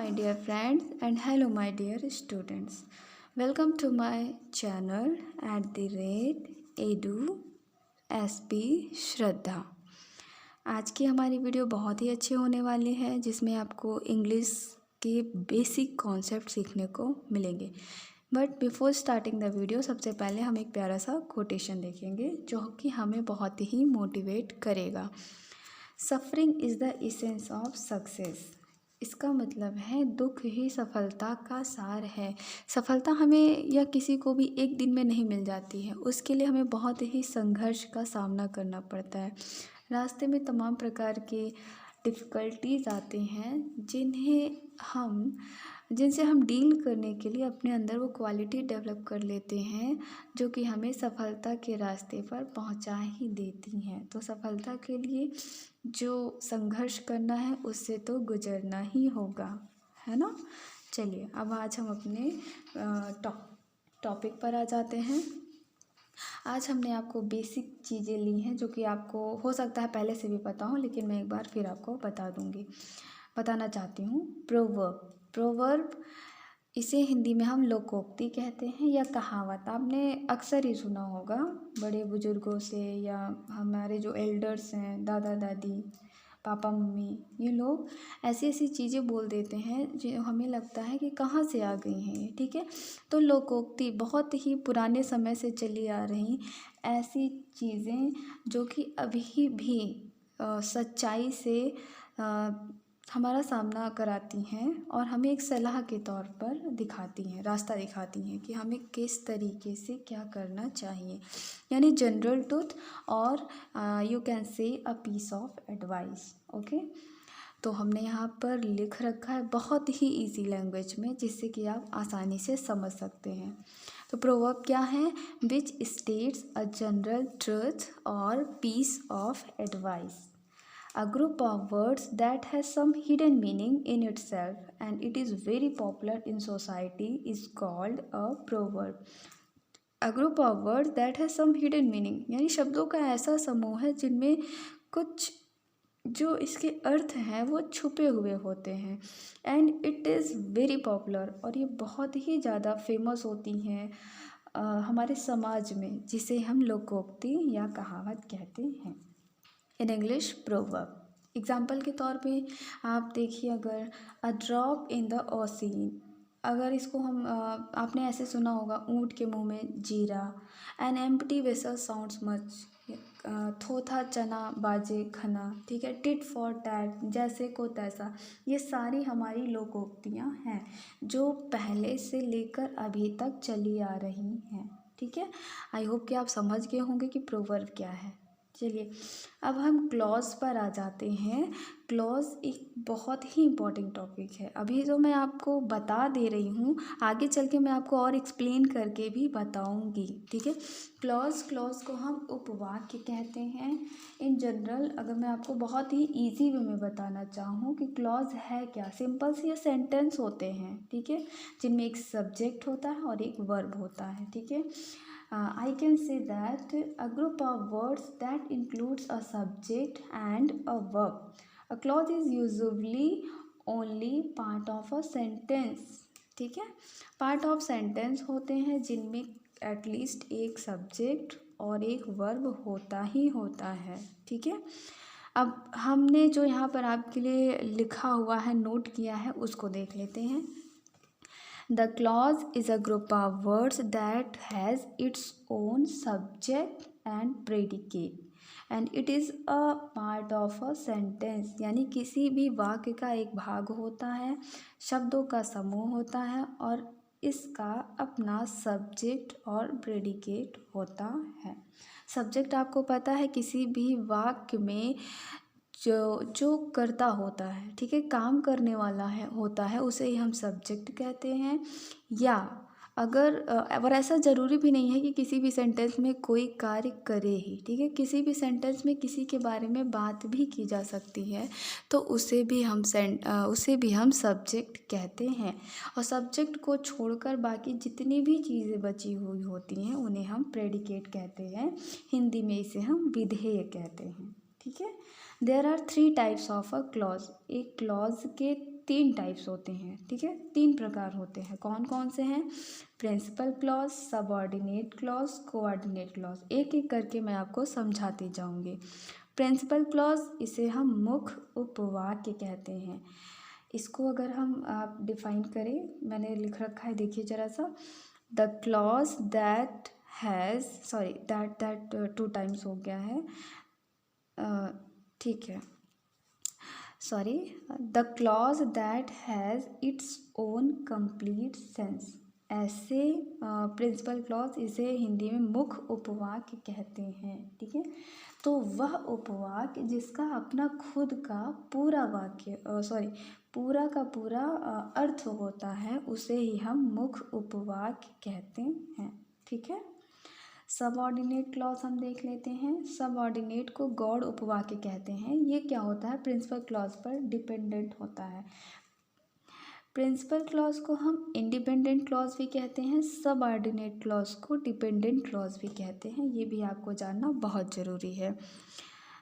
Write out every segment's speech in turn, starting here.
my dear friends, and hello my dear students. Welcome to my channel at the rate edu sp श्रद्धा। आज की हमारी video बहुत ही अच्छी होने वाली है, जिसमें आपको इंग्लिश के बेसिक कॉन्सेप्ट सीखने को मिलेंगे। But before starting the video, सबसे पहले हम एक प्यारा सा कोटेशन देखेंगे जो कि हमें बहुत ही मोटिवेट करेगा। Suffering is the essence of success. इसका मतलब है दुख ही सफलता का सार है। सफलता हमें या किसी को भी एक दिन में नहीं मिल जाती है, उसके लिए हमें बहुत ही संघर्ष का सामना करना पड़ता है। रास्ते में तमाम प्रकार के डिफ़िकल्टीज आते हैं जिनसे हम डील करने के लिए अपने अंदर वो क्वालिटी डेवलप कर लेते हैं जो कि हमें सफलता के रास्ते पर पहुंचा ही देती हैं। तो सफलता के लिए जो संघर्ष करना है उससे तो गुजरना ही होगा, है ना। चलिए अब आज हम अपने टॉपिक पर आ जाते हैं। आज हमने आपको बेसिक चीज़ें ली हैं जो कि आपको हो सकता है पहले से भी पता हो, लेकिन मैं एक बार फिर आपको बताना चाहती हूँ। प्रोवर्ब इसे हिंदी में हम लोकोक्ति कहते हैं या कहावत। आपने अक्सर ही सुना होगा बड़े बुजुर्गों से या हमारे जो एल्डर्स हैं, दादा दादी, पापा मम्मी, ये लोग ऐसी ऐसी चीज़ें बोल देते हैं जो हमें लगता है कि कहाँ से आ गई हैं ये, ठीक है। तो लोकोक्ति बहुत ही पुराने समय से चली आ रही ऐसी चीज़ें जो कि अभी भी सच्चाई से हमारा सामना कराती हैं और हमें एक सलाह के तौर पर दिखाती हैं, रास्ता दिखाती हैं कि हमें किस तरीके से क्या करना चाहिए, यानी जनरल ट्रूथ और you can say a piece of advice. Okay, तो हमने यहाँ पर लिख रखा है बहुत ही इजी लैंग्वेज में, जिससे कि आप आसानी से समझ सकते हैं। तो प्रोवर्ब क्या है? Which states a general truth or piece of advice. A group of words that has some hidden meaning in itself and it is very popular in society is called a proverb. A group of words that has some hidden meaning, यानी शब्दों का ऐसा समूह है जिनमें कुछ जो इसके अर्थ हैं वो छुपे हुए होते हैं। And it is very popular, और ये बहुत ही ज़्यादा फेमस होती हैं हमारे समाज में, जिसे हम लोकोक्ति या कहावत कहते हैं। इन इंग्लिश प्रोवर्ब एग्जाम्पल के तौर पे आप देखिए, अगर a drop in the ocean, अगर इसको हम आपने ऐसे सुना होगा, ऊँट के मुंह में जीरा। An empty vessel sounds much, थोथा चना बाजे खना, ठीक है। टिट फॉर टैट, जैसे को तैसा। ये सारी हमारी लोकोक्तियाँ हैं जो पहले से लेकर अभी तक चली आ रही हैं, ठीक है। आई होप कि आप समझ गए होंगे कि प्रोवर्ब क्या है। चलिए अब हम क्लॉज पर आ जाते हैं। क्लॉज एक बहुत ही इम्पॉर्टेंट टॉपिक है। अभी जो मैं आपको बता दे रही हूँ, आगे चल के मैं आपको और एक्सप्लेन करके भी बताऊँगी, ठीक है। क्लॉज को हम उपवाक्य कहते हैं। इन जनरल अगर मैं आपको बहुत ही ईजी वे में बताना चाहूँ कि क्लॉज है क्या, सिंपल से ये सेंटेंस होते हैं, ठीक है, जिनमें एक सब्जेक्ट होता है और एक वर्ब होता है, ठीक है। I can say that a group of words that includes a subject and a verb. A clause is usually only part of a sentence, ठीक है। पार्ट ऑफ सेंटेंस होते हैं जिनमें एटलीस्ट एक सब्जेक्ट और एक वर्ब होता ही होता है, ठीक है। अब हमने जो यहाँ पर आपके लिए लिखा हुआ है, नोट किया है, उसको देख लेते हैं। The clause is a group of words that has its own subject and predicate and it is a part of a sentence, यानी किसी भी वाक्य का एक भाग होता है, शब्दों का समूह होता है और इसका अपना सब्जेक्ट और प्रेडिकेट होता है। सब्जेक्ट आपको पता है, किसी भी वाक्य में जो करता होता है, ठीक है, काम करने वाला है होता है, उसे ही हम सब्जेक्ट कहते हैं। या अगर और ऐसा ज़रूरी भी नहीं है कि किसी भी सेंटेंस में कोई कार्य करे ही, ठीक है। किसी भी सेंटेंस में किसी के बारे में बात भी की जा सकती है, तो उसे भी हम सब्जेक्ट कहते हैं। और सब्जेक्ट को छोड़कर बाकी जितनी भी चीज़ें बची हुई होती हैं उन्हें हम प्रेडिकेट कहते हैं। हिंदी में इसे हम विधेय कहते हैं, ठीक है। There are 3 types of a clause. एक क्लॉज के तीन टाइप्स होते हैं, ठीक है, तीन प्रकार होते हैं। कौन कौन से हैं? Principal clause, subordinate clause, coordinate clause. एक एक करके मैं आपको समझाती जाऊंगी। प्रिंसिपल क्लॉज, इसे हम मुख्य उपवाक्य कहते हैं। इसको अगर हम आप डिफाइन करें, मैंने लिख रखा है, देखिए ज़रा सा। The clause that has, sorry that two times हो गया है, ठीक है, sorry, the clause that has its own complete sense. ऐसे प्रिंसिपल क्लॉज, इसे हिंदी में मुख्य उपवाक्य कहते हैं, ठीक है। तो वह उपवाक्य जिसका अपना खुद का पूरा वाक्य, सॉरी, पूरा का पूरा अर्थ होता है, उसे ही हम मुख्य उपवाक्य कहते हैं, ठीक है। सबऑर्डिनेट क्लॉज हम देख लेते हैं। सबऑर्डिनेट को गौड़ उपवाक्य कहते हैं। ये क्या होता है? प्रिंसिपल क्लॉज पर डिपेंडेंट होता है। प्रिंसिपल क्लॉज को हम इंडिपेंडेंट क्लॉज भी कहते हैं, सबऑर्डिनेट क्लॉज को डिपेंडेंट क्लॉज भी कहते हैं। ये भी आपको जानना बहुत ज़रूरी है।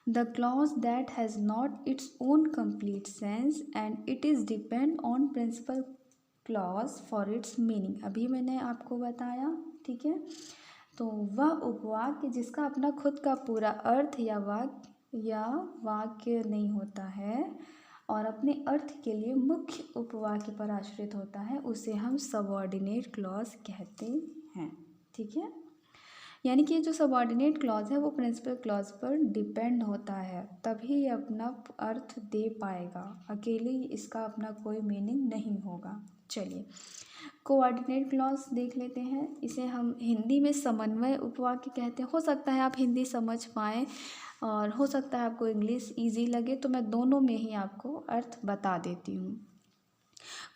The clause that has not its own complete sense and it is depend on principal clause for its meaning. अभी मैंने आपको बताया, ठीक है। तो वह उपवाक्य जिसका अपना खुद का पूरा अर्थ या वाक्य नहीं होता है और अपने अर्थ के लिए मुख्य उपवाक्य पर आश्रित होता है, उसे हम सबऑर्डिनेट क्लॉज कहते हैं, ठीक है। यानी कि जो सबऑर्डिनेट क्लॉज है वो प्रिंसिपल क्लॉज पर डिपेंड होता है, तभी ये अपना अर्थ दे पाएगा। अकेले इसका अपना कोई मीनिंग नहीं होगा। चलिए, कोऑर्डिनेट क्लॉज देख लेते हैं। इसे हम हिंदी में समन्वय उपवाक्य कहते हैं। हो सकता है आप हिंदी समझ पाएँ और हो सकता है आपको इंग्लिश ईजी लगे, तो मैं दोनों में ही आपको अर्थ बता देती हूँ।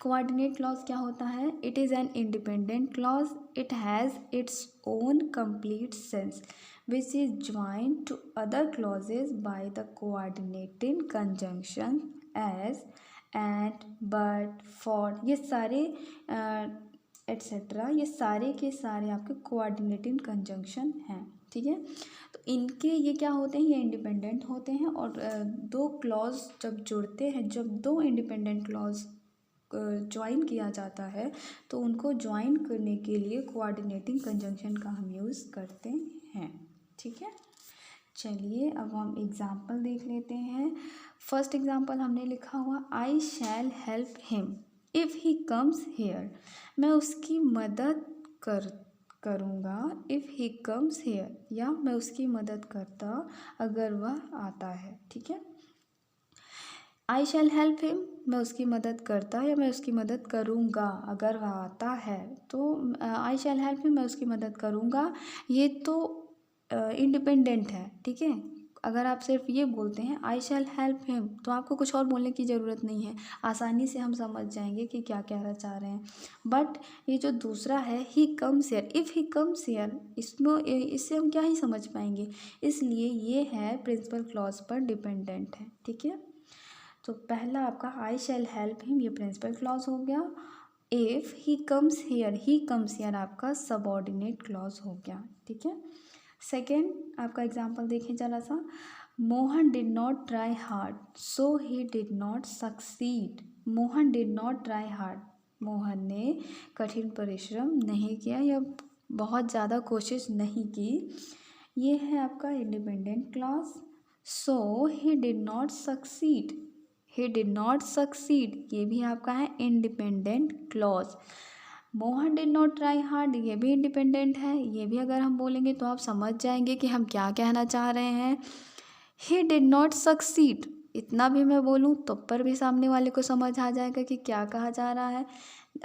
कोऑर्डिनेट क्लॉज क्या होता है? It is an independent clause, it has its own complete sense which is joined to other clauses by the coordinating conjunction as, and, but, for, ये सारे एट्सेट्रा, ये सारे के सारे आपके कोऑर्डिनेटिंग कंजंक्शन हैं, ठीक है। तो इनके ये क्या होते हैं? ये इंडिपेंडेंट होते हैं और दो क्लॉज जब जुड़ते हैं, जब दो इंडिपेंडेंट क्लॉज ज्वाइन किया जाता है तो उनको ज्वाइन करने के लिए कोऑर्डिनेटिंग कंजंक्शन का हम यूज़ करते हैं, ठीक है। चलिए अब हम एग्जाम्पल देख लेते हैं। फर्स्ट एग्जाम्पल हमने लिखा हुआ, I shall help him if he comes here. मैं उसकी मदद करूँगा इफ़ ही कम्स हेयर, या मैं उसकी मदद करता अगर वह आता है, ठीक है। आई शैल हेल्प हिम, मैं उसकी मदद करता या मैं उसकी मदद करूँगा अगर वह आता है। तो आई शैल हेल्प हिम, मैं उसकी मदद करूँगा, ये तो इंडिपेंडेंट है, ठीक है। अगर आप सिर्फ ये बोलते हैं आई शैल हेल्प हिम, तो आपको कुछ और बोलने की ज़रूरत नहीं है, आसानी से हम समझ जाएंगे कि क्या कहना चाह रहे हैं। बट ये जो दूसरा है, he comes here, if he comes here, इससे हम क्या ही समझ पाएंगे, इसलिए ये है प्रिंसिपल क्लॉज पर डिपेंडेंट है, ठीक है। तो पहला आपका आई शैल हेल्प हिम, ये प्रिंसिपल क्लॉज हो गया। इफ़ ही कम्स हियर आपका सबऑर्डिनेट क्लॉज हो गया, ठीक है। सेकेंड आपका एग्जाम्पल देखिए ज़रा सा, Mohan did not try hard so he did not succeed. Mohan did not try hard, Mohan ने कठिन परिश्रम नहीं किया या बहुत ज़्यादा कोशिश नहीं की, ये है आपका independent clause. So he did not succeed, he did not succeed, ये भी आपका है independent clause. Mohan did not try hard, ये भी इंडिपेंडेंट है, ये भी अगर हम बोलेंगे तो आप समझ जाएंगे कि हम क्या कहना चाह रहे हैं। ही डिड नॉट सक्सीड, इतना भी मैं बोलूँ तो पर भी सामने वाले को समझ आ जाएगा कि क्या कहा जा रहा है।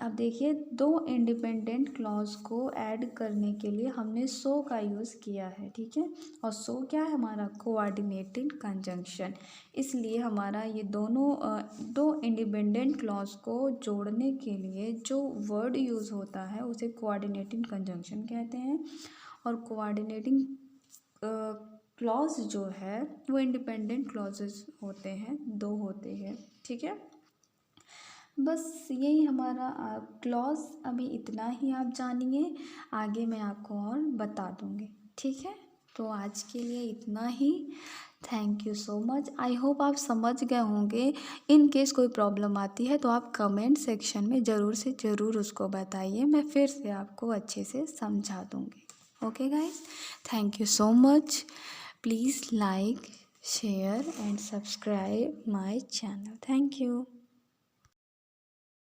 अब देखिए, दो इंडिपेंडेंट क्लॉज को ऐड करने के लिए हमने सो का यूज़ किया है, ठीक है। और सो क्या है हमारा? Coordinating conjunction. इसलिए हमारा ये दोनों दो इंडिपेंडेंट क्लॉज को जोड़ने के लिए जो वर्ड यूज़ होता है उसे कोऑर्डिनेटिंग कंजंक्शन कहते हैं। और कोऑर्डिनेटिंग क्लॉज जो है वो इंडिपेंडेंट क्लॉजेस होते हैं, दो होते हैं, ठीक है। बस यही हमारा क्लॉज, अभी इतना ही आप जानिए, आगे मैं आपको और बता दूँगी, ठीक है। तो आज के लिए इतना ही। Thank you so much. I hope आप समझ गए होंगे। इन केस कोई प्रॉब्लम आती है तो आप कमेंट सेक्शन में ज़रूर से ज़रूर उसको बताइए, मैं फिर से आपको अच्छे से समझा दूँगी। Okay guys, thank you so much. Please like, share and subscribe my channel. Thank you.